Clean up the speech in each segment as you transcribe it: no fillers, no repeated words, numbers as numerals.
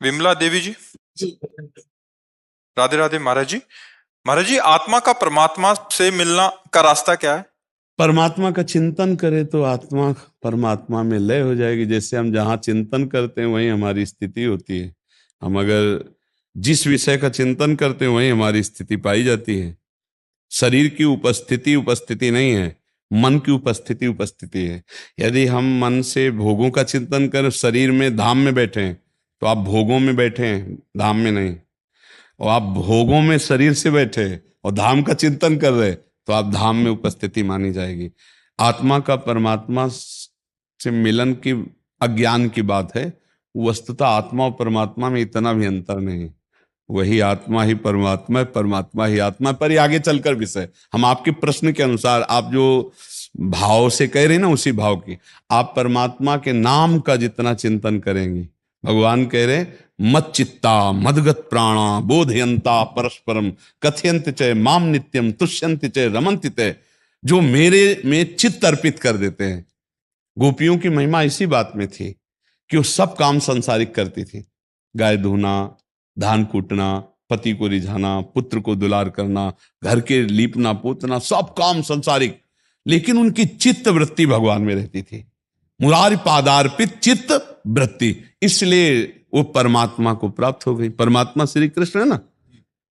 विमला देवी जी, जी। राधे राधे। महाराज जी, महाराज जी, आत्मा का परमात्मा से मिलना का रास्ता क्या है? परमात्मा का चिंतन करें तो आत्मा परमात्मा में लय हो जाएगी। जैसे हम जहाँ चिंतन करते हैं वहीं हमारी स्थिति होती है। हम अगर जिस विषय का चिंतन करते हैं वहीं हमारी स्थिति पाई जाती है। शरीर की उपस्थिति उपस्थिति नहीं है, मन की उपस्थिति उपस्थिति है। यदि हम मन से भोगों का चिंतन करें, शरीर में धाम में बैठे हैं तो आप भोगों में बैठे हैं, धाम में नहीं। और आप भोगों में शरीर से बैठे और धाम का चिंतन कर रहे तो आप धाम में उपस्थिति मानी जाएगी। आत्मा का परमात्मा से मिलन की अज्ञान की बात है। वस्तुतः आत्मा और परमात्मा में इतना भी अंतर नहीं है। वही आत्मा ही परमात्मा है, परमात्मा ही आत्मा। पर ये आगे चलकर विषय हम आपके प्रश्न के अनुसार, आप जो भाव से कह रहे हैं ना, उसी भाव की आप परमात्मा के नाम का जितना चिंतन करेंगे, भगवान कह रहे मत चित्ता मदगत प्राणा बोधयंता परस्परम कथयंत च माम नित्यम तुष्यंत च रमंत च, जो मेरे में चित्त अर्पित कर देते हैं। गोपियों की महिमा इसी बात में थी कि वो सब काम संसारिक करती थी। गाय धोना, धान कूटना, पति को रिझाना, पुत्र को दुलार करना, घर के लीपना पोतना, सब काम संसारिक, लेकिन उनकी चित्त वृत्ति भगवान में रहती थी। मुरारी पादार्पित चित्त वृत्ति, इसलिए वो परमात्मा को प्राप्त हो गई। परमात्मा श्री कृष्ण है ना,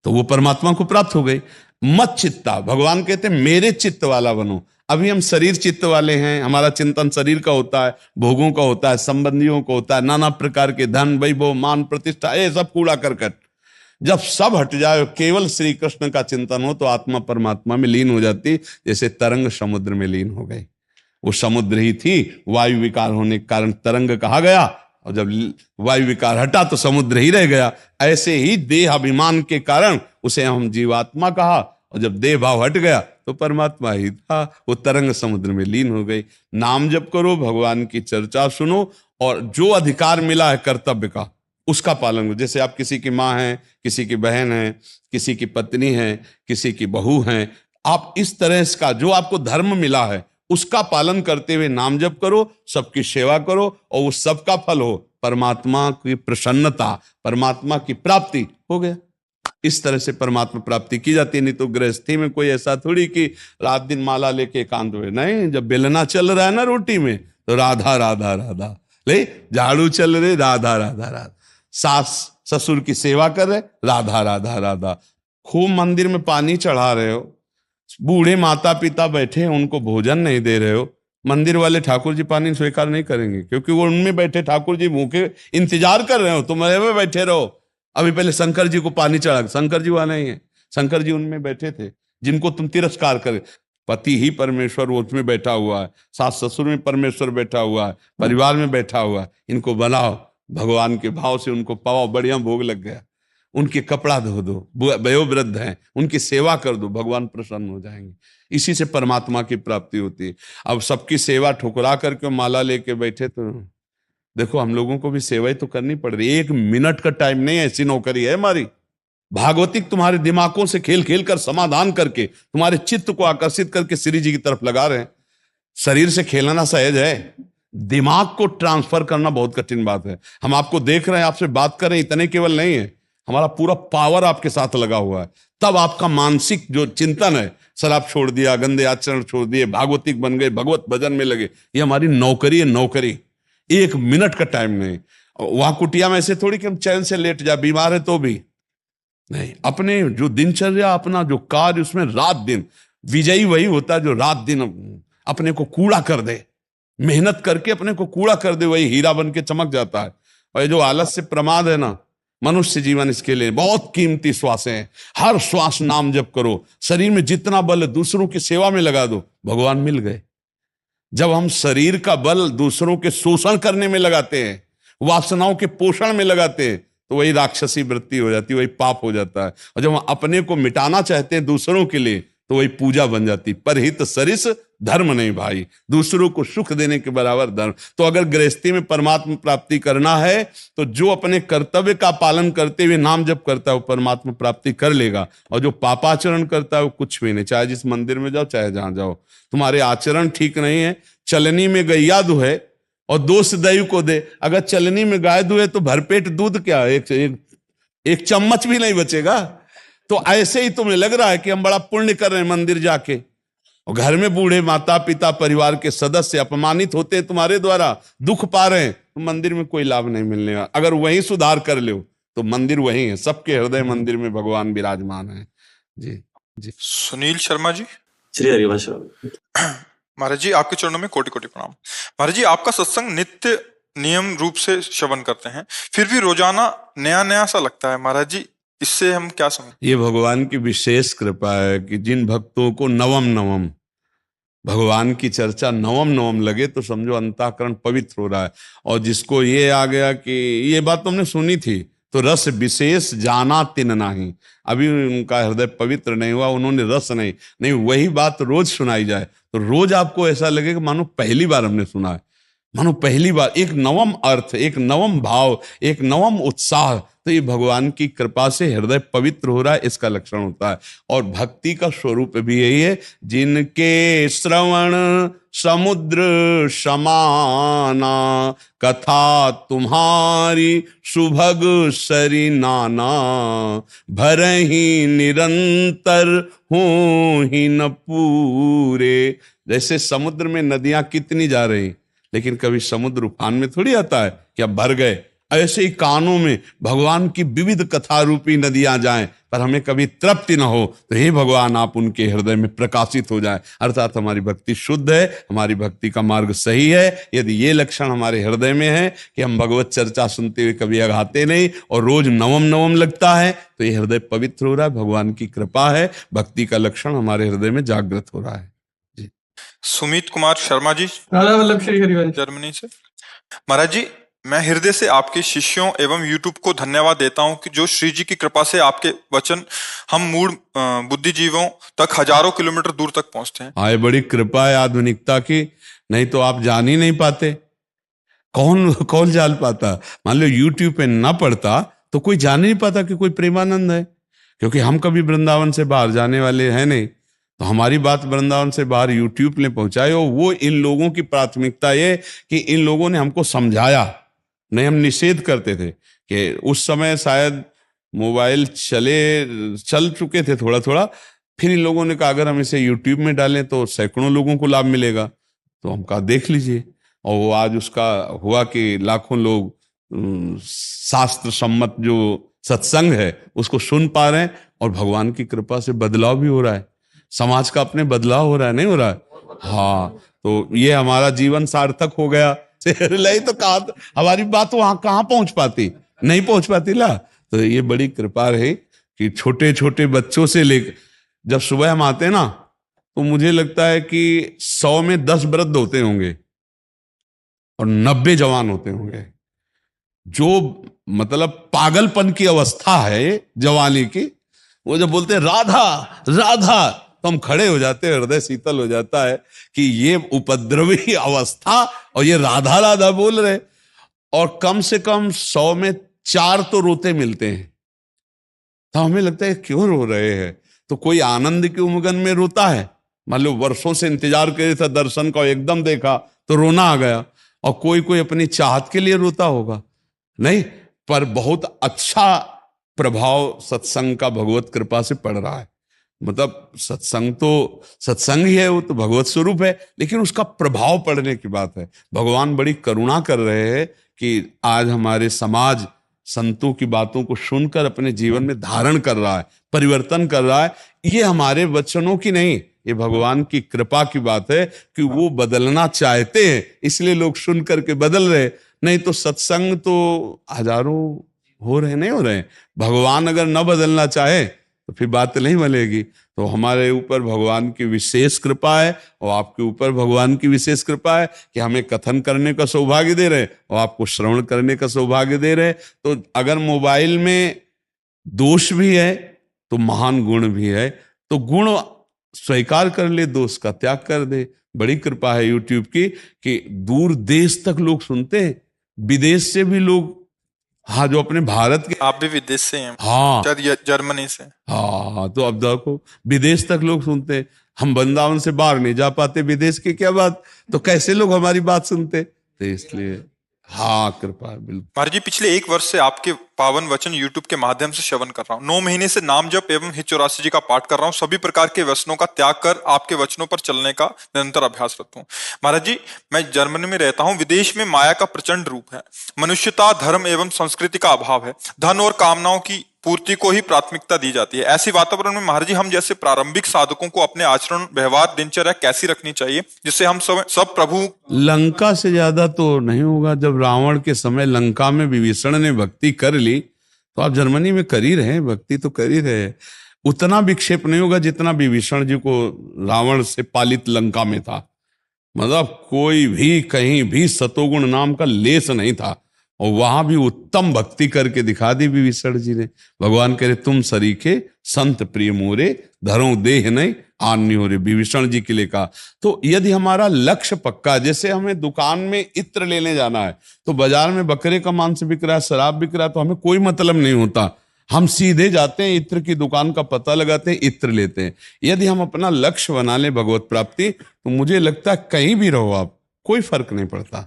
तो वो परमात्मा को प्राप्त हो गई। मत चित्ता, भगवान कहते हैं मेरे चित्त वाला बनो। अभी हम शरीर चित्त वाले हैं, हमारा चिंतन शरीर का होता है, भोगों का होता है, संबंधियों का होता है, नाना प्रकार के धन वैभव मान प्रतिष्ठा, ये सब कूड़ा करकट। जब सब हट जाए, केवल श्री कृष्ण का चिंतन हो, तो आत्मा परमात्मा में लीन हो जाती, जैसे तरंग समुद्र में लीन हो गई। वो समुद्र ही थी, वायु विकार होने के कारण तरंग कहा गया, और जब वायु विकार हटा तो समुद्र ही रह गया। ऐसे ही देह अभिमान के कारण उसे हम जीवात्मा कहा, और जब देह भाव हट गया तो परमात्मा ही था। वो तरंग समुद्र में लीन हो गई। नाम जप करो, भगवान की चर्चा सुनो, और जो अधिकार मिला है कर्तव्य का उसका पालन करो। जैसे आप किसी की माँ हैं, किसी की बहन है, किसी की पत्नी है, किसी की बहू है, आप इस तरह का जो आपको धर्म मिला है उसका पालन करते हुए नाम जप करो, सबकी सेवा करो, और उस सबका फल हो परमात्मा की प्रसन्नता, परमात्मा की प्राप्ति। हो गया। इस तरह से परमात्मा प्राप्ति की जाती है। नहीं तो गृहस्थी में कोई ऐसा थोड़ी कि रात दिन माला लेके एकांत हुए, नहीं। जब बेलना चल रहा है ना रोटी में, तो राधा राधा राधा, ले झाड़ू चल रहे, राधा राधा राधा, सास ससुर की सेवा कर रहे, राधा राधा राधा, खूब मंदिर में पानी चढ़ा रहे हो, बूढ़े माता पिता बैठे हैं उनको भोजन नहीं दे रहे हो, मंदिर वाले ठाकुर जी पानी स्वीकार नहीं करेंगे, क्योंकि वो उनमें बैठे ठाकुर जी भूखे इंतजार कर रहे हो, तुम में बैठे रहो। अभी पहले शंकर जी को पानी चढ़ा, शंकर जी वहां नहीं है, शंकर जी उनमें बैठे थे जिनको तुम तिरस्कार करे। पति ही परमेश्वर वो उसमें बैठा हुआ है, सास ससुर में परमेश्वर बैठा हुआ है, परिवार में बैठा हुआ है। इनको बनाओ भगवान के भाव से, उनको पाओ, बढ़िया भोग लग गया, उनके कपड़ा धो दो, वयोवृद्ध हैं उनकी सेवा कर दो, भगवान प्रसन्न हो जाएंगे। इसी से परमात्मा की प्राप्ति होती है। अब सबकी सेवा ठुकरा करके माला लेके बैठे, तो देखो हम लोगों को भी सेवा ही तो करनी पड़ रही है। 1 मिनट का टाइम नहीं, ऐसी नौकरी है हमारी। भागवतिक तुम्हारे दिमागों से खेल खेल कर समाधान करके तुम्हारे चित्त को आकर्षित करके श्री जी की तरफ लगा रहे हैं। शरीर से खेलना सहज है, दिमाग को ट्रांसफर करना बहुत कठिन बात है। हम आपको देख रहे हैं, आपसे बात कर रहे हैं, इतने केवल नहीं है, हमारा पूरा पावर आपके साथ लगा हुआ है। तब आपका मानसिक जो चिंतन है, शराब छोड़ दिया, गंदे आचरण छोड़ दिए, भागवतिक बन गए, भगवत भजन में लगे, ये हमारी नौकरी है, नौकरी। 1 मिनट का टाइम नहीं। वहां कुटिया में ऐसे थोड़ी कि हम चैन से लेट जाए, बीमार है तो भी नहीं। अपने जो दिनचर्या, अपना जो कार्य, उसमें रात दिन, विजयी वही होता है जो रात दिन अपने को कूड़ा कर दे, मेहनत करके अपने को कूड़ा कर दे, वही हीरा बन के चमक जाता है। और जो आलस्य प्रमाद है ना, मनुष्य जीवन इसके लिए बहुत कीमती श्वासें हैं। हर श्वास नाम जप करो, शरीर में जितना बल दूसरों की सेवा में लगा दो, भगवान मिल गए। जब हम शरीर का बल दूसरों के शोषण करने में लगाते हैं, वासनाओं के पोषण में लगाते हैं, तो वही राक्षसी वृत्ति हो जाती है, वही पाप हो जाता है। और जब हम अपने को मिटाना चाहते हैं दूसरों के लिए, तो वही पूजा बन जाती। परहित सरिस धर्म नहीं भाई, दूसरों को सुख देने के बराबर धर्म। तो अगर गृहस्थी में परमात्मा प्राप्ति करना है, तो जो अपने कर्तव्य का पालन करते हुए नाम जप करता है वो परमात्मा प्राप्ति कर लेगा। और जो पापाचरण करता है वो कुछ भी नहीं, चाहे जिस मंदिर में जाओ, चाहे जहां जाओ, तुम्हारे आचरण ठीक नहीं है, चलनी में गैया दुहे और दोष दयु को दे। अगर चलनी में गाय दुहे तो भरपेट दूध क्या, एक चम्मच भी नहीं बचेगा। तो ऐसे ही तुम्हें लग रहा है कि हम बड़ा पुण्य कर रहे हैं मंदिर जाके, और घर में बूढ़े माता पिता परिवार के सदस्य अपमानित होते हैं तुम्हारे द्वारा, दुख पा रहे हैं, तो मंदिर में कोई लाभ नहीं मिलने वाला। अगर वही सुधार कर लो तो मंदिर वही है, सबके हृदय मंदिर में भगवान विराजमान है। जी जी। सुनील शर्मा जी। श्री हरिवंश। महाराज जी आपके चरणों में कोटि कोटि प्रणाम। महाराज जी आपका सत्संग नित्य नियम रूप से श्रवण करते हैं, फिर भी रोजाना नया नया सा लगता है। महाराज जी इससे हम क्या समझ? ये भगवान की विशेष कृपा है कि जिन भक्तों को नवम नवम भगवान की चर्चा नवम नवम लगे तो समझो अंतःकरण पवित्र हो रहा है। और जिसको ये आ गया कि ये बात तुमने सुनी थी, तो रस विशेष जाना तिन नहीं, अभी उनका हृदय पवित्र नहीं हुआ, उन्होंने रस नहीं वही बात रोज सुनाई जाए तो रोज आपको ऐसा लगेगा मानो पहली बार हमने सुना है, मानो पहली बार। एक नवम अर्थ, एक नवम भाव, एक नवम उत्साह, तो ये भगवान की कृपा से हृदय पवित्र हो रहा है, इसका लक्षण होता है। और भक्ति का स्वरूप भी यही है, जिनके श्रवण समुद्र समाना, कथा तुम्हारी सुभग सरी नाना, भरहि निरंतर हो ही न पूरे। जैसे समुद्र में नदियां कितनी जा रही, लेकिन कभी समुद्र उफान में थोड़ी आता है कि अब भर गए। ऐसे ही कानों में भगवान की विविध कथा रूपी नदियां जाएं, पर हमें कभी तृप्ति न हो, तो हे भगवान आप उनके हृदय में प्रकाशित हो जाएं। अर्थात हमारी भक्ति शुद्ध है, हमारी भक्ति का मार्ग सही है। यदि ये लक्षण हमारे हृदय में है कि हम भगवत चर्चा सुनते हुए कभी अघाते नहीं और रोज नवम नवम लगता है, तो ये हृदय पवित्र हो रहा है, भगवान की कृपा है, भक्ति का लक्षण हमारे हृदय में जागृत हो रहा है। सुमित कुमार शर्मा जी, राधा वल्लभ श्री हरिवंश, जर्मनी से। महाराज जी मैं हृदय से आपके शिष्यों एवं यूट्यूब को धन्यवाद देता हूं कि जो श्री जी की कृपा से आपके वचन हम मूढ़ बुद्धिजीवों तक हजारों किलोमीटर दूर तक पहुंचते हैं। हाँ, ये बड़ी कृपा है आधुनिकता की, नहीं तो आप जान ही नहीं पाते। कौन जान पाता? मान लो यूट्यूब पे ना पढ़ता तो कोई जान ही नहीं पाता कि कोई प्रेमानंद है, क्योंकि हम कभी वृंदावन से बाहर जाने वाले हैं नहीं। तो हमारी बात वृंदावन से बाहर यूट्यूब ने पहुंचाई, और वो इन लोगों की प्राथमिकता ये कि इन लोगों ने हमको समझाया। नहीं, हम निषेध करते थे कि उस समय शायद मोबाइल चल चुके थे थोड़ा थोड़ा, फिर इन लोगों ने कहा अगर हम इसे यूट्यूब में डालें तो सैकड़ों लोगों को लाभ मिलेगा। तो हम कहा देख लीजिए, और वो आज उसका हुआ कि लाखों लोग शास्त्र सम्मत जो सत्संग है उसको सुन पा रहे हैं, और भगवान की कृपा से बदलाव भी हो रहा है, समाज का अपने बदलाव हो रहा है, नहीं हो रहा है? हाँ, तो ये हमारा जीवन सार्थक हो गया। नहीं तो कहा हमारी बात वहां कहाँ पहुंच पाती, नहीं पहुंच पाती ला। तो ये बड़ी कृपा रही कि छोटे छोटे बच्चों से लेकर, जब सुबह हम आते हैं ना, तो मुझे लगता है कि 100 में 10 वृद्ध होते होंगे और 90 जवान होते होंगे। जो मतलब पागलपन की अवस्था है जवानी की, वो जब बोलते हैं राधा राधा, तो हम खड़े हो जाते हैं, हृदय शीतल हो जाता है कि ये उपद्रवी अवस्था और ये राधा राधा बोल रहे। और कम से कम 100 में 4 तो रोते मिलते हैं। तो हमें लगता है क्यों रो रहे हैं? तो कोई आनंद के उमगन में रोता है, मान लो वर्षों से इंतजार करे था दर्शन का, एकदम देखा तो रोना आ गया। और कोई अपनी चाहत के लिए रोता होगा, नहीं, पर बहुत अच्छा प्रभाव सत्संग का भगवत कृपा से पड़ रहा है। मतलब सत्संग तो सत्संग ही है, वो तो भगवत स्वरूप है, लेकिन उसका प्रभाव पड़ने की बात है। भगवान बड़ी करुणा कर रहे हैं कि आज हमारे समाज संतों की बातों को सुनकर अपने जीवन में धारण कर रहा है, परिवर्तन कर रहा है। ये हमारे वचनों की नहीं, ये भगवान की कृपा की बात है कि वो बदलना चाहते हैं, इसलिए लोग सुन करके बदल रहे। नहीं तो सत्संग तो हजारों हो रहे, नहीं हो रहे। भगवान अगर न बदलना चाहे तो फिर बात नहीं बनेगी। तो हमारे ऊपर भगवान की विशेष कृपा है, और आपके ऊपर भगवान की विशेष कृपा है कि हमें कथन करने का सौभाग्य दे रहे हैं और आपको श्रवण करने का सौभाग्य दे रहे हैं। तो अगर मोबाइल में दोष भी है तो महान गुण भी है, तो गुण स्वीकार कर ले, दोष का त्याग कर दे। बड़ी कृपा है यूट्यूब की कि दूर देश तक लोग सुनते हैं, विदेश से भी लोग, हाँ, जो अपने भारत के, आप भी विदेश से हैं? हाँ, जर्मनी से। हाँ, तो अब देखो विदेश तक लोग सुनते हैं। हम वृंदावन से बाहर नहीं जा पाते, विदेश की क्या बात, तो कैसे लोग हमारी बात सुनते? तो इसलिए हाँ, कृपा है, बिल्कुल। महाराज जी, पिछले 1 वर्ष से आपके पावन वचन यूट्यूब के माध्यम से श्रवण कर रहा हूँ। 9 महीने से नाम जप एवं हित 84 जी का पाठ कर रहा हूँ। सभी प्रकार के व्यसनों का त्याग कर आपके वचनों पर चलने का निरंतर अभ्यासरत हूँ। महाराज जी, मैं जर्मनी में रहता हूँ। विदेश में माया का प्रचंड रूप है। मनुष्यता, धर्म एवं संस्कृति का अभाव है। धन और कामनाओं की पूर्ति को ही प्राथमिकता दी जाती है। ऐसी वातावरण में महाराज जी, हम जैसे प्रारंभिक साधकों को अपने आचरण, व्यवहार, दिनचर्या कैसी रखनी चाहिए जिससे हम सब प्रभु। लंका से ज्यादा तो नहीं होगा। जब रावण के समय लंका में विभीषण ने भक्ति कर ली, तो आप जर्मनी में कर ही रहे हैं, भक्ति तो कर ही रहे हैं। उतना विक्षेप नहीं होगा जितना विभीषण जी को रावण से पालित लंका में था। मतलब कोई भी कहीं भी सतोगुण नाम का लेस नहीं था, और वहां भी उत्तम भक्ति करके दिखा दी विभीषण जी ने। भगवान कह रहे तुम सरीखे संत प्रिय मोरे, धरो देह नहीं आन्य हो रे, विभीषण जी के लिए कहा। तो यदि हमारा लक्ष्य पक्का, जैसे हमें दुकान में इत्र लेने जाना है, तो बाजार में बकरे का मांस बिक रहा है, शराब बिक रहा है, तो हमें कोई मतलब नहीं होता। हम सीधे जाते हैं, इत्र की दुकान का पता लगाते हैं, इत्र लेते हैं। यदि हम अपना लक्ष्य बना ले भगवत प्राप्ति, तो मुझे लगता है कहीं भी रहो आप, कोई फर्क नहीं पड़ता।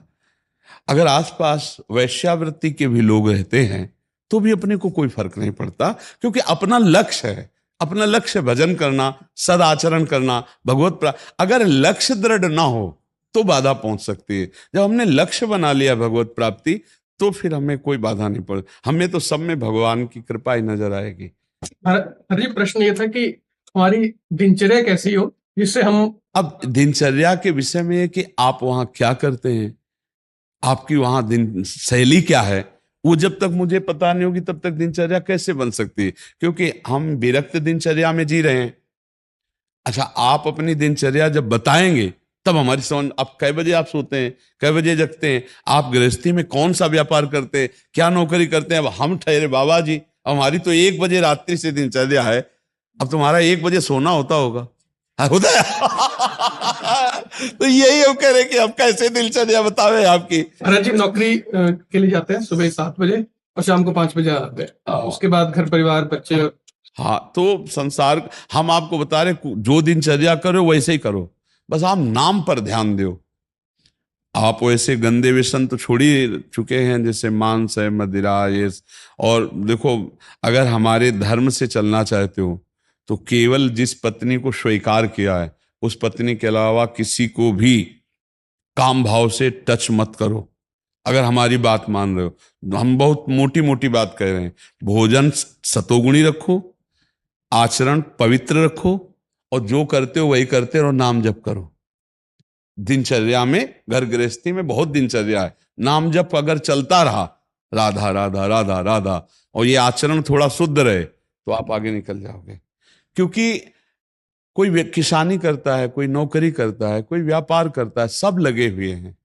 अगर आसपास वैश्यावृत्ति के भी लोग रहते हैं तो भी अपने को कोई फर्क नहीं पड़ता, क्योंकि अपना लक्ष्य है। अपना लक्ष्य भजन करना, सदाचरण करना, भगवत प्राप्ति। अगर लक्ष्य दृढ़ ना हो तो बाधा पहुंच सकती है। जब हमने लक्ष्य बना लिया भगवत प्राप्ति, तो फिर हमें कोई बाधा नहीं पड़, हमें तो सब में भगवान की कृपा ही नजर आएगी। हरी, प्रश्न ये था कि हमारी दिनचर्या कैसी हो जिससे हम। अब दिनचर्या के विषय में है कि आप वहां क्या करते हैं, आपकी वहां दिन शैली क्या है, वो जब तक मुझे पता नहीं होगी तब तक दिनचर्या कैसे बन सकती है, क्योंकि हम विरक्त दिनचर्या में जी रहे हैं। अच्छा, आप अपनी दिनचर्या जब बताएंगे तब हमारी समझ। अब कै बजे आप सोते हैं, कै बजे जगते हैं, आप गृहस्थी में कौन सा व्यापार करते हैं, क्या नौकरी करते हैं। अब हम ठहरे बाबा जी, हमारी तो 1 बजे रात्रि से दिनचर्या है। अब तुम्हारा 1 बजे सोना होता होगा, होता है। तो यही हम कह रहे कि अब कैसे दिनचर्या बतावे आपकी। महाराज जी, नौकरी के लिए जाते हैं सुबह 7 बजे और शाम को 5 बजे आते हैं। उसके बाद घर परिवार, बच्चे। हाँ, तो संसार, हम आपको बता रहे जो दिनचर्या करो वैसे ही करो, बस आप नाम पर ध्यान दो। आप वैसे गंदे व्यसन तो छोड़ ही चुके हैं, जैसे मांस है, मदिरा, ये। और देखो, अगर हमारे धर्म से चलना चाहते हो तो केवल जिस पत्नी को स्वीकार किया है उस पत्नी के अलावा किसी को भी काम भाव से टच मत करो। अगर हमारी बात मान रहे हो, हम बहुत मोटी मोटी बात कह रहे हैं। भोजन सतोगुणी रखो, आचरण पवित्र रखो, और जो करते हो वही करते रहो, नाम जप करो। दिनचर्या में, घर गृहस्थी में बहुत दिनचर्या है। नाम जप अगर चलता रहा, राधा राधा राधा राधा, और ये आचरण थोड़ा शुद्ध रहे, तो आप आगे निकल जाओगे। क्योंकि कोई किसानी करता है, कोई नौकरी करता है, कोई व्यापार करता है, सब लगे हुए हैं।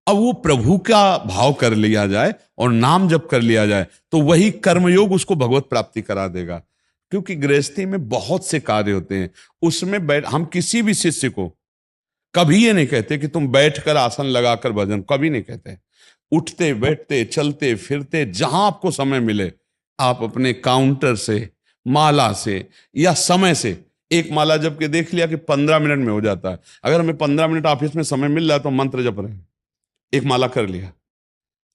अब वो प्रभु का भाव कर लिया जाए और नाम जप कर लिया जाए, तो वही कर्मयोग उसको भगवत प्राप्ति करा देगा। क्योंकि गृहस्थी में बहुत से कार्य होते हैं, उसमें हम किसी भी शिष्य को कभी ये नहीं कहते कि तुम बैठकर आसन लगाकर भजन, कभी नहीं कहते। उठते बैठते चलते फिरते जहां आपको समय मिले, आप अपने काउंटर से, माला से या समय से एक माला जप के देख लिया कि 15 मिनट में हो जाता है। अगर हमें 15 मिनट ऑफिस में समय मिल रहा है तो मंत्र जप रहे हैं, एक माला कर लिया।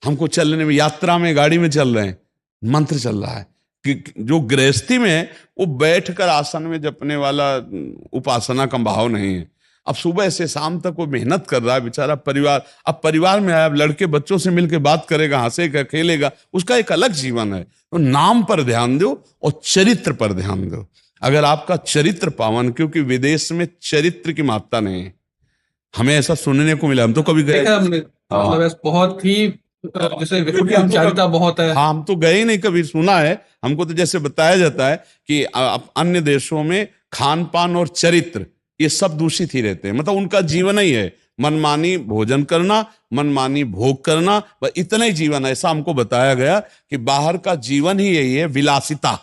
हमको चलने में, यात्रा में, गाड़ी में चल रहे हैं, मंत्र चल रहा है। कि जो गृहस्थी में है वो बैठकर आसन में जपने वाला उपासना का भाव नहीं है। अब सुबह से शाम तक वो मेहनत कर रहा है बेचारा। परिवार, अब परिवार में आया, अब लड़के बच्चों से मिलकर बात करेगा, हंसेगा, खेलेगा, उसका एक अलग जीवन है। तो नाम पर ध्यान दो और चरित्र पर ध्यान दो। अगर आपका चरित्र पावन, क्योंकि विदेश में चरित्र की महत्ता नहीं है, हमें ऐसा सुनने को मिला। हम तो कभी गए, मतलब बहुत ही जैसे विचारिता बहुत है। हाँ, हम तो गए नहीं, कभी सुना है। हमको तो जैसे बताया जाता है कि अन्य देशों में खान पान और चरित्र ये सब दूषित ही रहते हैं। मतलब उनका जीवन ही है मनमानी भोजन करना, मनमानी भोग करना, बस इतना ही जीवन है। ऐसा हमको बताया गया कि बाहर का जीवन ही यही है, विलासिता,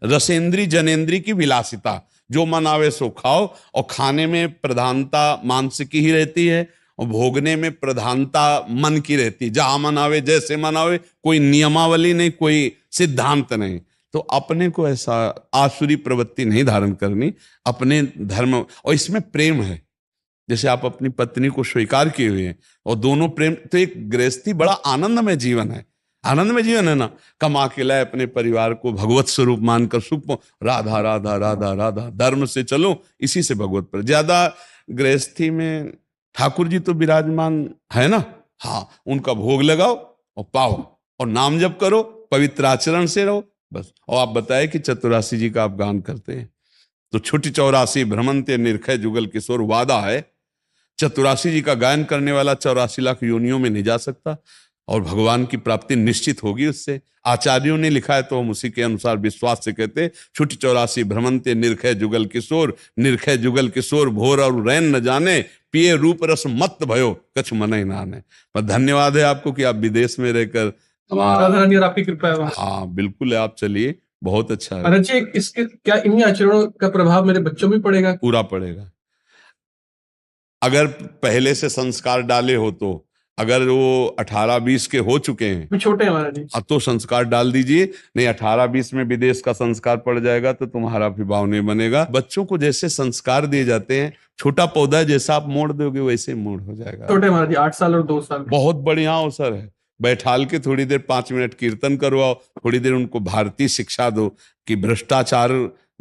रसेंद्री जनेन्द्री की विलासिता। जो मन आवे सो खाओ, और खाने में प्रधानता मांस की ही रहती है, और भोगने में प्रधानता मन की रहती है। जहां मन आवे, जैसे मन आवे, कोई नियमावली नहीं, कोई सिद्धांत नहीं। तो अपने को ऐसा आसुरी प्रवृत्ति नहीं धारण करनी, अपने धर्म, और इसमें प्रेम है। जैसे आप अपनी पत्नी को स्वीकार किए हुए हैं और दोनों प्रेम, तो एक गृहस्थी बड़ा आनंदमय जीवन है, आनंदमय जीवन है ना। कमा के लाए अपने परिवार को भगवत स्वरूप मानकर सुख, राधा राधा राधा राधा, धर्म से चलो, इसी से भगवत पर। ज्यादा गृहस्थी में ठाकुर जी तो विराजमान है ना, हाँ, उनका भोग लगाओ और पाओ और नाम जप करो, पवित्र आचरण से रहो, बस। और आप बताए कि चतुरासी जी का आप गान करते हैं, तो छुट्टी 84 भ्रमंते निर्खय जुगल किशोर, वादा है चतुरासी जी का गायन करने वाला 84 लाख योनियों में नहीं जा सकता और भगवान की प्राप्ति निश्चित होगी उससे। आचार्यों ने लिखा है तो हम उसी के अनुसार विश्वास से कहते, छुट्टी 84 भ्रमंते निर्खय जुगल किशोर, निर्खय जुगल किशोर भोर और रैन न जाने, पिए रूप रस मत भयो कछु मन ही नाने। पर धन्यवाद है आपको कि आप विदेश में रहकर राधा रानी और आपकी कृपा है वहाँ। हाँ बिल्कुल, आप चलिए, बहुत अच्छा है, महाराज जी, इसके क्या इन्हीं आचरणों का प्रभाव मेरे बच्चों में पड़ेगा? पूरा पड़ेगा। अगर पहले से संस्कार डाले हो तो, अगर वो 18-20 के हो चुके हैं, भी छोटे हैं महाराज जी। अब तो संस्कार डाल दीजिए, नहीं 18-20 में विदेश का संस्कार पड़ जाएगा तो तुम्हारा विभाव नहीं बनेगा। बच्चों को जैसे संस्कार दिए जाते हैं, छोटा पौधा जैसा आप मोड़ दोगे वैसे मोड़ हो जाएगा। छोटे महाराज जी, 8 साल और 2 साल। बहुत बढ़िया अवसर है, बैठाल के थोड़ी देर 5 मिनट कीर्तन करवाओ, थोड़ी देर उनको भारतीय शिक्षा दो कि भ्रष्टाचार,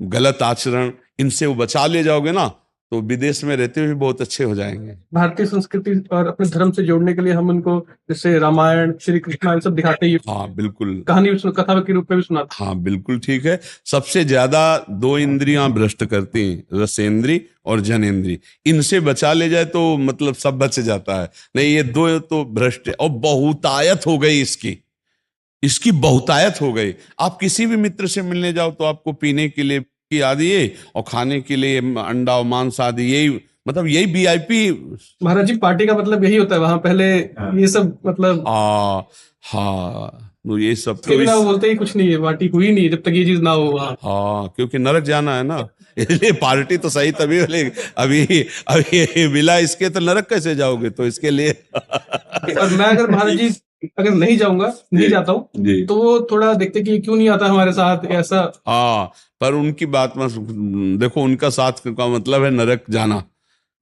गलत आचरण, इनसे वो बचा ले जाओगे ना, तो विदेश में रहते हुए बहुत अच्छे हो जाएंगे। भारतीय संस्कृति और अपने धर्म से जोड़ने के लिए हम उनको जैसे रामायण, श्री कृष्ण सब दिखाते ही, हाँ बिल्कुल, कहानी कथा के रूप में भी सुनाते। हाँ बिल्कुल ठीक है। सबसे ज्यादा 2 इंद्रियां भ्रष्ट करती हैं, रसेंद्री और जनेंद्री, इनसे बचा ले जाए तो मतलब सब बच जाता है। नहीं, ये 2 तो भ्रष्ट है और बहुतायत हो गई इसकी बहुतायत हो गई। आप किसी भी मित्र से मिलने जाओ तो आपको पीने के लिए आदि ये और खाने के लिए अंडा और मांस आदि, यही मतलब यही वीआईपी। महाराज जी, पार्टी का मतलब यही होता है वहां, पहले ये सब मतलब हाँ, तो ये सब इसके बिना वो बोलते ही कुछ नहीं है, पार्टी हुई नहीं जब तक ये चीज ना हो वहां। हाँ, क्योंकि नरक जाना है ना, इसलिए पार्टी तो सही तभी बोलेगी। अभी मिला इसके तो नरक कैसे जाओगे, तो इसके लिए और मैं अगर महाराज जी अगर नहीं जाऊंगा, नहीं जाता हूँ, तो वो थोड़ा देखते कि क्यों नहीं आता हमारे साथ ऐसा। हाँ, पर उनकी बात मत देखो, उनका साथ का मतलब है नरक जाना।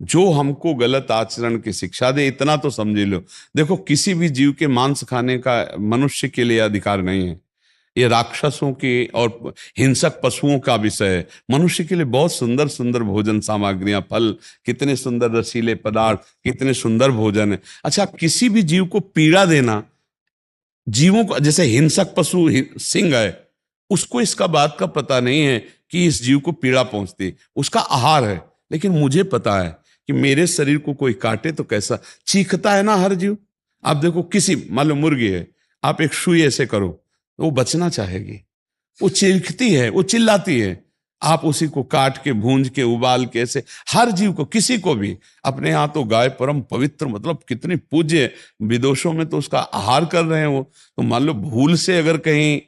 जो हमको गलत आचरण की शिक्षा दे, इतना तो समझ लो। देखो, किसी भी जीव के मांस खाने का मनुष्य के लिए अधिकार नहीं है, ये राक्षसों की और हिंसक पशुओं का विषय है। मनुष्य के लिए बहुत सुंदर सुंदर भोजन सामग्रियां, फल, कितने सुंदर रसीले पदार्थ, कितने सुंदर भोजन है। अच्छा, किसी भी जीव को पीड़ा देना, जीवों को, जैसे हिंसक पशु सिंह है, उसको इसका बात का पता नहीं है कि इस जीव को पीड़ा पहुंचती, उसका आहार है। लेकिन मुझे पता है कि मेरे शरीर को कोई काटे तो कैसा चीखता है ना हर जीव। आप देखो, किसी मान लो मुर्गी है, आप एक सुई ऐसे करो तो वो बचना चाहेगी, वो चीखती है, वो चिल्लाती है। आप उसी को काट के, भूंज के, उबाल के, ऐसे हर जीव को, किसी को भी। अपने यहाँ तो गाय परम पवित्र, मतलब कितनी पूज्य, विदेशों में तो उसका आहार कर रहे हैं वो। तो मान लो भूल से अगर कहीं,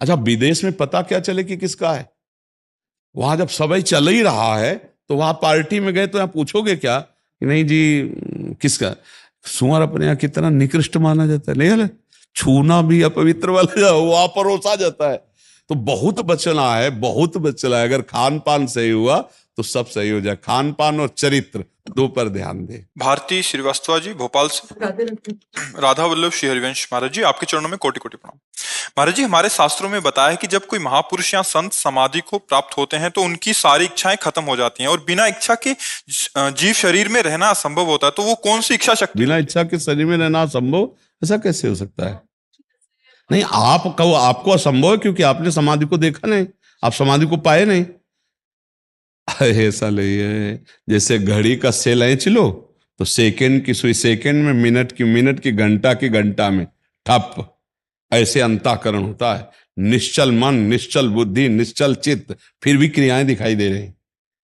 अच्छा विदेश में पता क्या चले कि किसका है, वहां जब सबई चल ही रहा है तो वहां पार्टी में गए तो यहाँ पूछोगे क्या कि नहीं जी किसका। सुअर अपने यहाँ कितना निकृष्ट माना जाता है, नहीं, छूना भी अपवित्र वाला वहां परोसा जाता है। तो बहुत बचना है, बहुत बचना है। अगर खान पान सही हुआ तो सब सही हो जाए। खान पान और चरित्र 2 पर ध्यान दे। भारती श्रीवास्तव जी भोपाल से। राधा वल्लभ श्री हरिवंश महाराज जी, आपके चरणों में कोटि कोटि प्रणाम। महाराज जी, हमारे शास्त्रों में बताया है कि जब कोई महापुरुष या संत समाधि को प्राप्त होते हैं तो उनकी सारी इच्छाएं खत्म हो जाती हैं और बिना इच्छा के जीव शरीर में रहना असंभव होता है। तो वो कौन सी इच्छा शक्ति? बिना इच्छा के शरीर में रहना असंभव, ऐसा कैसे हो सकता है? नहीं, आप कहो आपको असंभव है क्योंकि आपने समाधि को देखा नहीं, आप समाधि को पाए नहीं। ऐसा नहीं है, जैसे घड़ी का सेल खींच लो तो सेकंड की सुई सेकंड में, मिनट की घंटा में ठप, ऐसे अंतःकरण होता है। निश्चल मन, निश्चल बुद्धि, निश्चल चित्त, फिर भी क्रियाएं दिखाई दे रही,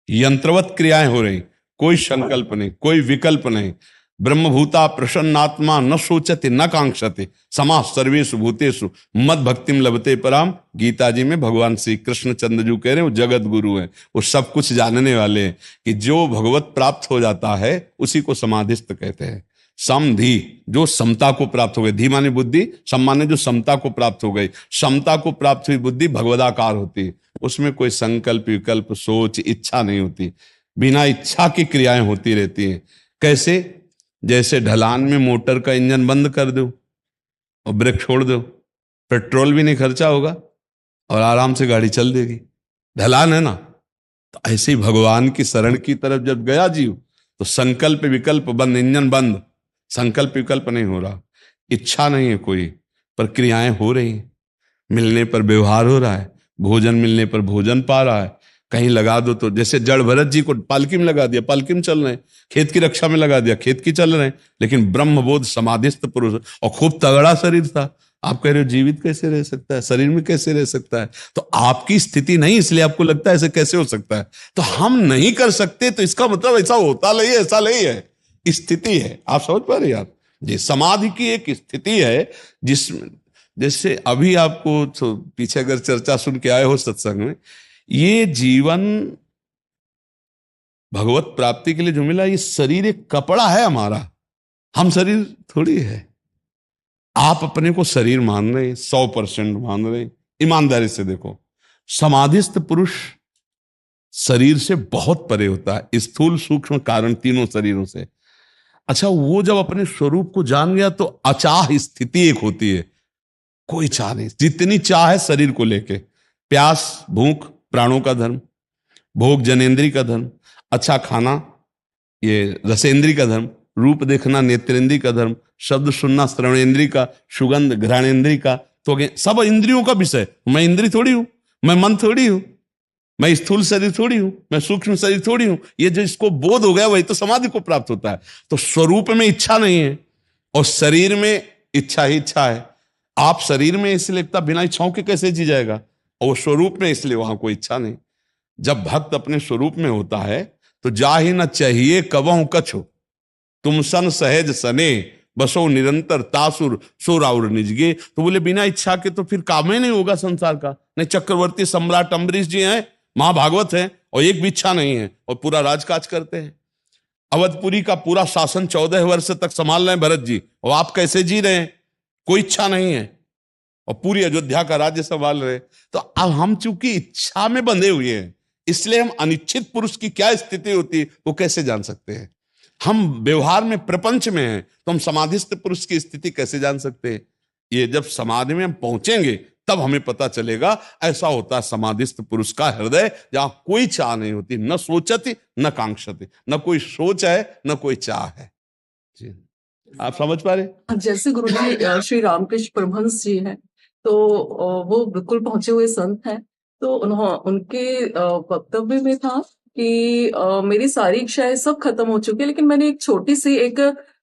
यंत्रवत क्रियाएं हो रही, कोई संकल्प नहीं, कोई विकल्प नहीं। ब्रह्मभूता प्रसन्नात्मा न सोचते न कांक्षते समाः सर्वेषु भूतेषु मद भक्तिम लभते पराम। गीता जी में भगवान श्री कृष्ण चंद्र जी कह रहे हैं, वो जगत गुरु हैं, वो सब कुछ जानने वाले हैं कि जो भगवत प्राप्त हो जाता है उसी को समाधिस्थ कहते हैं। समधि, जो समता को प्राप्त हो गई, धी माने बुद्धि, सम माने जो समता को प्राप्त हो गई। समता को प्राप्त हुई बुद्धि भगवदाकार होती है, उसमें कोई संकल्प, विकल्प, सोच, इच्छा नहीं होती। बिना इच्छा की क्रियाएं होती रहती हैं। कैसे? जैसे ढलान में मोटर का इंजन बंद कर दो और ब्रेक छोड़ दो, पेट्रोल भी नहीं खर्चा होगा और आराम से गाड़ी चल देगी। ढलान है ना। तो ऐसे ही भगवान की शरण की तरफ जब गया जीव, तो संकल्प विकल्प बंद, इंजन बंद, संकल्प विकल्प नहीं हो रहा, इच्छा नहीं है कोई, पर क्रियाएं हो रही हैं। मिलने पर व्यवहार हो रहा है, भोजन मिलने पर भोजन पा रहा है। कहीं लगा दो तो, जैसे जड़ भरत जी को पालकी में लगा दिया, पालकी में चल रहे हैं, खेत की रक्षा में लगा दिया, खेत की चल रहे हैं। लेकिन ब्रह्मबोध समाधिस्थ पुरुष, और खूब तगड़ा शरीर था। आप कह रहे हो जीवित कैसे रह सकता है, शरीर में कैसे रह सकता है? तो आपकी स्थिति नहीं, इसलिए आपको लगता है ऐसे कैसे हो सकता है। तो हम नहीं कर सकते तो इसका मतलब ऐसा होता नहीं है, ऐसा नहीं है, स्थिति है। आप समझ पा रहे हैं आप जी? समाधि की एक स्थिति है जिसमें, जैसे अभी आपको तो पीछे अगर चर्चा सुन के आए हो सत्संग में, ये जीवन भगवत प्राप्ति के लिए जो मिला, ये शरीर एक कपड़ा है हमारा, हम शरीर थोड़ी है। आप अपने को शरीर मान रहे हैं, 100% मान रहे हैं। ईमानदारी से देखो, समाधिस्थ पुरुष शरीर से बहुत परे होता है, स्थूल सूक्ष्म कारण तीनों शरीरों से। अच्छा, वो जब अपने स्वरूप को जान गया तो अचाह स्थिति एक होती है, कोई चाह नहीं, जितनी चाह है शरीर को लेके, प्यास भूख प्राणों का धर्म, भोग जनेन्द्री का धर्म, अच्छा खाना ये रसेंद्री का धर्म, रूप देखना नेत्रेंद्री का धर्म, शब्द सुनना श्रवणेंद्री का, सुगंध घ्राणेंद्री का। तो सब इंद्रियों का विषय। मैं इंद्री थोड़ी हूं, मैं मन थोड़ी हूं, मैं स्थूल शरीर थोड़ी हूं, मैं सूक्ष्म शरीर थोड़ी हूं। ये जो इसको बोध हो गया वही तो समाधि को प्राप्त होता है। तो स्वरूप में इच्छा नहीं है और शरीर में इच्छा ही इच्छा है। आप शरीर में इसलिए लगता बिना इच्छाओं के कैसे जी जाएगा, और वो स्वरूप में इसलिए वहां कोई इच्छा नहीं। जब भक्त अपने स्वरूप में होता है तो जा ही न चाहिए कबहु कछु, तुम सन सहज सने बसो निरंतर तासुर सोराउर निजगे। तो बोले बिना इच्छा के तो फिर काम ही नहीं होगा संसार का। नहीं, चक्रवर्ती सम्राट अम्बरीश जी हैं, महाभागवत हैं, और एक भी इच्छा नहीं है और पूरा राजकाज करते हैं। अवधपुरी का पूरा शासन 14 वर्ष तक संभाल रहे हैं भरत जी, और आप कैसे जी रहे हैं? कोई इच्छा नहीं है और पूरी अयोध्या का राज्य संभाल रहे। तो अब हम चूंकि इच्छा में बंधे हुए हैं, इसलिए हम अनिच्छित पुरुष की क्या स्थिति होती है वो कैसे जान सकते हैं? हम व्यवहार में प्रपंच में हैं तो हम समाधिस्थ पुरुष की स्थिति कैसे जान सकते हैं? ये जब समाधि में हम पहुंचेंगे तब हमें पता चलेगा। ऐसा होता है समाधिस्थ पुरुष का हृदय, जहां कोई चाह नहीं होती, न सोचती न कांक्षती, न कोई सोच है न कोई चाह है। जी, आप समझ पा रहे? जैसे गुरुजी श्री रामकृष्ण परमहंस जी हैं, तो वो बिल्कुल पहुंचे हुए संत हैं। तो उनके वक्तव्य में था कि मेरी सारी इच्छाएं सब खत्म हो चुकी है, लेकिन मैंने एक छोटी सी एक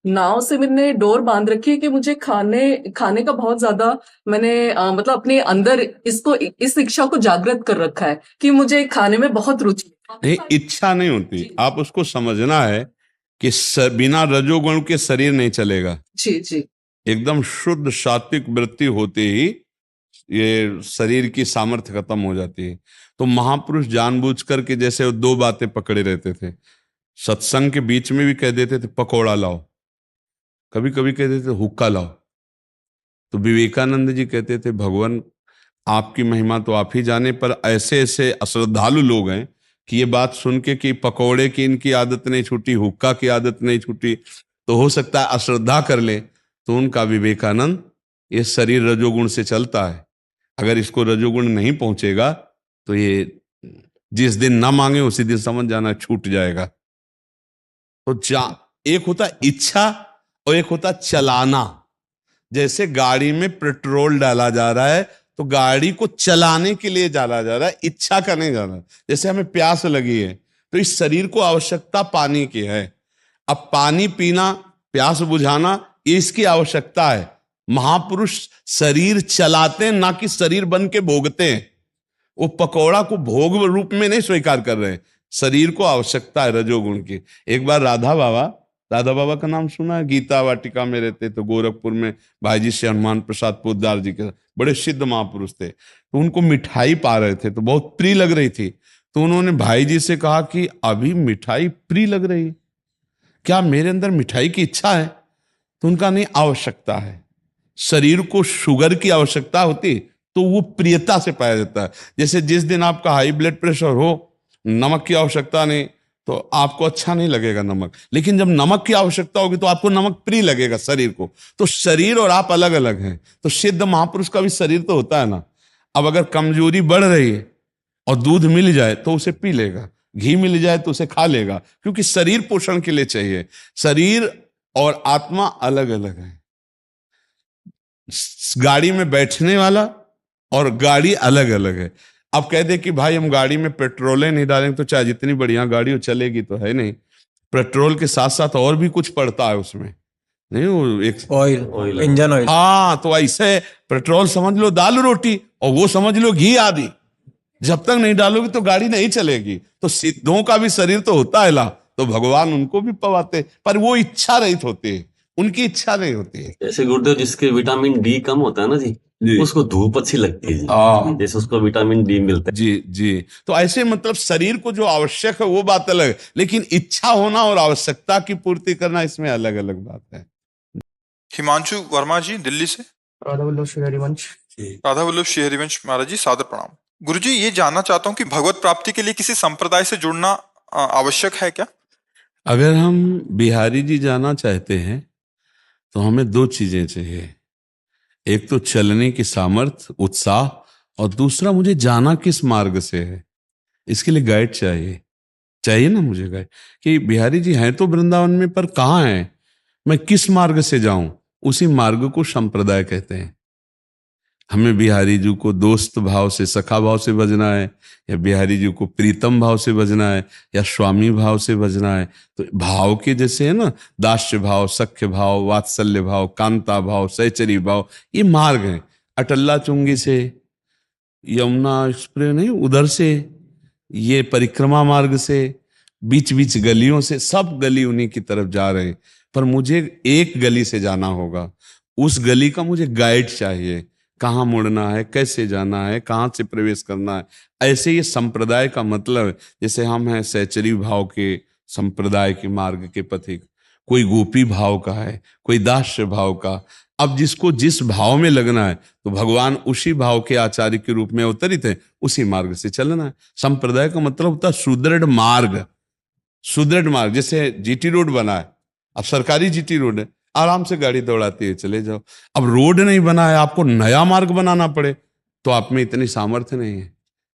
नाव से मैंने डोर बांध रखी है कि मुझे खाने का बहुत ज्यादा मैंने मतलब अपने अंदर इस इच्छा को जागृत कर रखा है कि मुझे खाने में बहुत रुचि नहीं, इच्छा नहीं होती। आप उसको समझना है कि बिना रजोगुण के शरीर नहीं चलेगा। जी जी, एकदम शुद्ध सात्विक वृत्ति होते ही ये शरीर की सामर्थ्य खत्म हो जाती है। तो महापुरुष जानबूझ करके, जैसे वो 2 बातें पकड़े रहते थे, सत्संग के बीच में भी कह देते थे पकौड़ा लाओ, कभी कभी कह देते हुक्का लाओ। तो विवेकानंद जी कहते थे भगवान आपकी महिमा तो आप ही जाने, पर ऐसे ऐसे अश्रद्धालु लोग हैं कि ये बात सुन के कि पकौड़े की इनकी आदत नहीं छूटी, हुक्का की आदत नहीं छूटी, तो हो सकता है अश्रद्धा कर ले। तो उनका विवेकानंद, ये शरीर रजोगुण से चलता है, अगर इसको रजोगुण नहीं पहुंचेगा तो ये जिस दिन ना मांगे उसी दिन समझ जाना छूट जाएगा। तो एक होता इच्छा और एक होता चलाना। जैसे गाड़ी में पेट्रोल डाला जा रहा है तो गाड़ी को चलाने के लिए डाला जा रहा है, इच्छा का नहीं जाना। जैसे हमें प्यास लगी है तो इस शरीर को आवश्यकता पानी की है, अब पानी पीना, प्यास बुझाना, ये इसकी आवश्यकता है। महापुरुष शरीर चलाते हैं, ना कि शरीर बन के भोगते हैं। वो पकौड़ा को भोग रूप में नहीं स्वीकार कर रहे हैं, शरीर को आवश्यकता है रजोगुण की। एक बार राधा बाबा का नाम सुना है? गीता वाटिका में रहते तो गोरखपुर में भाई जी से हनुमान प्रसाद पोद्दार जी के बड़े सिद्ध महापुरुष थे। तो उनको मिठाई पा रहे थे तो बहुत प्रिय लग रही थी। तो उन्होंने भाई जी से कहा कि अभी मिठाई प्रिय लग रही, क्या मेरे अंदर मिठाई की इच्छा है? तो उनका नहीं, आवश्यकता है। शरीर को शुगर की आवश्यकता होती तो वो प्रियता से पाया जाता है। जैसे जिस दिन आपका हाई ब्लड प्रेशर हो, नमक की आवश्यकता नहीं, तो आपको अच्छा नहीं लगेगा नमक। लेकिन जब नमक की आवश्यकता होगी तो आपको नमक प्रिय लगेगा शरीर को। तो शरीर और आप अलग अलग हैं। तो सिद्ध महापुरुष का भी शरीर तो होता है ना। अब अगर कमजोरी बढ़ रही है और दूध मिल जाए तो उसे पी लेगा, घी मिल जाए तो उसे खा लेगा, क्योंकि शरीर पोषण के लिए चाहिए। शरीर और आत्मा अलग अलग है। गाड़ी में बैठने वाला और गाड़ी अलग अलग है। अब कह दे कि भाई हम गाड़ी में पेट्रोल नहीं डालेंगे तो चाहे जितनी बढ़िया गाड़ी हो चलेगी तो है नहीं। पेट्रोल के साथ साथ और भी कुछ पड़ता है उसमें, नहीं वो एक ऑयल, इंजन ऑयल। हाँ, तो ऐसे पेट्रोल समझ लो दाल रोटी और वो समझ लो घी आदि। जब तक नहीं डालोगे तो गाड़ी नहीं चलेगी। तो सिद्धों का भी शरीर तो होता है ला, तो भगवान उनको भी पवाते, पर वो इच्छा रहित होते हैं, उनकी इच्छा नहीं होती है। जैसे गुरुदेव जिसके विटामिन डी कम होता है ना जी, जी। उसको धूप अच्छी लगती है जी। हाँ। जैसे उसको विटामिन डी मिलता है। जी जी। तो ऐसे मतलब शरीर को जो आवश्यक है वो बात अलग है, लेकिन इच्छा होना और आवश्यकता की पूर्ति करना इसमें अलग अलग बात है। हिमांशु वर्मा जी दिल्ली से। राधा वल्लभ श्री हरिवंश। राधा वल्लभ श्री हरिवंश महाराज जी, सादर प्रणाम। गुरुजी, ये जानना चाहता हूँ कि भगवत प्राप्ति के लिए किसी संप्रदाय से जुड़ना आवश्यक है क्या? अगर हम बिहारी जी जाना चाहते हैं तो हमें दो चीजें चाहिए। एक तो चलने की सामर्थ्य, उत्साह, और दूसरा मुझे जाना किस मार्ग से है, इसके लिए गाइड चाहिए ना मुझे गाइड। कि बिहारी जी हैं तो वृंदावन में, पर कहाँ हैं, मैं किस मार्ग से जाऊं, उसी मार्ग को संप्रदाय कहते हैं। हमें बिहारी जी को दोस्त भाव से, सखा भाव से भजना है, या बिहारी जी को प्रीतम भाव से भजना है, या स्वामी भाव से भजना है। तो भाव के जैसे है ना, दास्य भाव, सख्य भाव, वात्सल्य भाव, कांता भाव, सहचरी भाव, ये मार्ग हैं। अटल्ला चुंगी से, यमुना एक्सप्रेस नहीं उधर से, ये परिक्रमा मार्ग से, बीच बीच गलियों से, सब गली उन्हीं की तरफ जा रहे हैं। पर मुझे एक गली से जाना होगा, उस गली का मुझे गाइड चाहिए, कहाँ मुड़ना है, कैसे जाना है, कहाँ से प्रवेश करना है। ऐसे ये संप्रदाय का मतलब है। जैसे हम हैं सहचरी भाव के संप्रदाय के मार्ग के पथिक, कोई गोपी भाव का है, कोई दास्य भाव का। अब जिसको जिस भाव में लगना है तो भगवान उसी भाव के आचार्य के रूप में अवतरित है, उसी मार्ग से चलना है। संप्रदाय का मतलब होता है सुदृढ़ मार्ग। सुदृढ़ मार्ग, जैसे जीटी रोड बना है, अब सरकारी जीटी रोड है, आराम से गाड़ी दौड़ाती है, चले जाओ। अब रोड नहीं बना है, आपको नया मार्ग बनाना पड़े, तो आप में इतनी सामर्थ्य नहीं है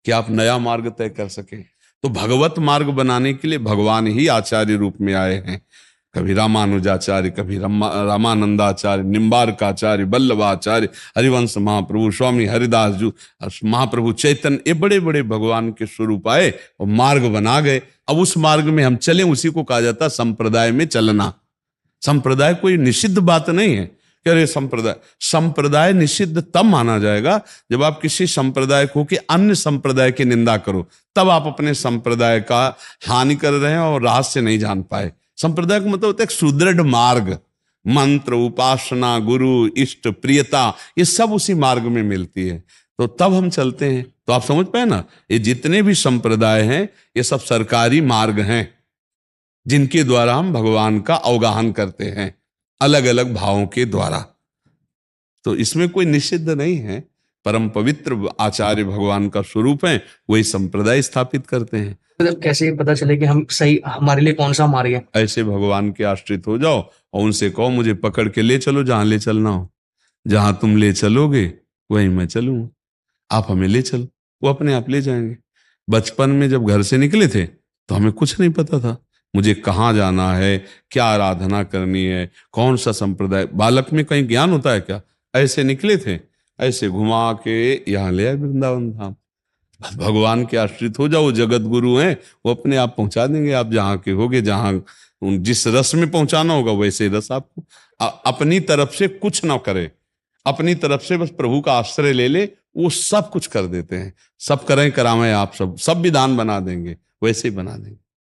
कि आप नया मार्ग तय कर सके। तो भगवत मार्ग बनाने के लिए भगवान ही आचार्य रूप में आए हैं। कभी रामानुजाचार्य, कभी रामानंदाचार्य, निम्बारकाचार्य, वल्लभाचार्य, हरिवंश महाप्रभु, स्वामी हरिदास जी, महाप्रभु चैतन्य, ये बड़े बड़े भगवान के स्वरूप आए और मार्ग बना गए। अब उस मार्ग में हम चलें, उसी को कहा जाता है संप्रदाय में चलना। संप्रदाय कोई निषिद्ध बात नहीं है कि अरे संप्रदाय निषिद्ध तब माना जाएगा जब आप किसी संप्रदाय को कि अन्य संप्रदाय की निंदा करो, तब आप अपने संप्रदाय का हानि कर रहे हैं और रहस्य नहीं जान पाए। संप्रदाय का मतलब होता है एक सुदृढ़ मार्ग। मंत्र, उपासना, गुरु, इष्ट, प्रियता, ये सब उसी मार्ग में मिलती है, तो तब हम चलते हैं। तो आप समझ पाए ना, ये जितने भी संप्रदाय हैं ये सब सरकारी मार्ग हैं जिनके द्वारा हम भगवान का अवगाहन करते हैं, अलग अलग भावों के द्वारा। तो इसमें कोई निषिद्ध नहीं है। परम पवित्र आचार्य भगवान का स्वरूप है, वही संप्रदाय स्थापित करते हैं। मतलब कैसे पता चले कि हम सही, हमारे लिए कौन सा मार्ग है? ऐसे भगवान के आश्रित हो जाओ और उनसे कहो मुझे पकड़ के ले चलो जहां ले चलना हो। जहां तुम ले चलोगे वहीं मैं चलूंगा, आप हमें ले चलो, वो अपने आप ले जाएंगे। बचपन में जब घर से निकले थे तो हमें कुछ नहीं पता था मुझे कहाँ जाना है, क्या आराधना करनी है, कौन सा संप्रदाय। बालक में कहीं ज्ञान होता है क्या? ऐसे निकले थे, ऐसे घुमा के यहाँ ले आए वृंदावन धाम। भगवान के आश्रित हो जाओ, जगत गुरु हैं, वो अपने आप पहुंचा देंगे। आप जहाँ के होगे, जहाँ जिस रस में पहुंचाना होगा वैसे रस आपको। अपनी तरफ से कुछ ना करे, अपनी तरफ से बस प्रभु का आश्रय ले ले, वो सब कुछ कर देते हैं। सब करें करावें आप, सब विधान बना देंगे, वैसे ही बना देंगे।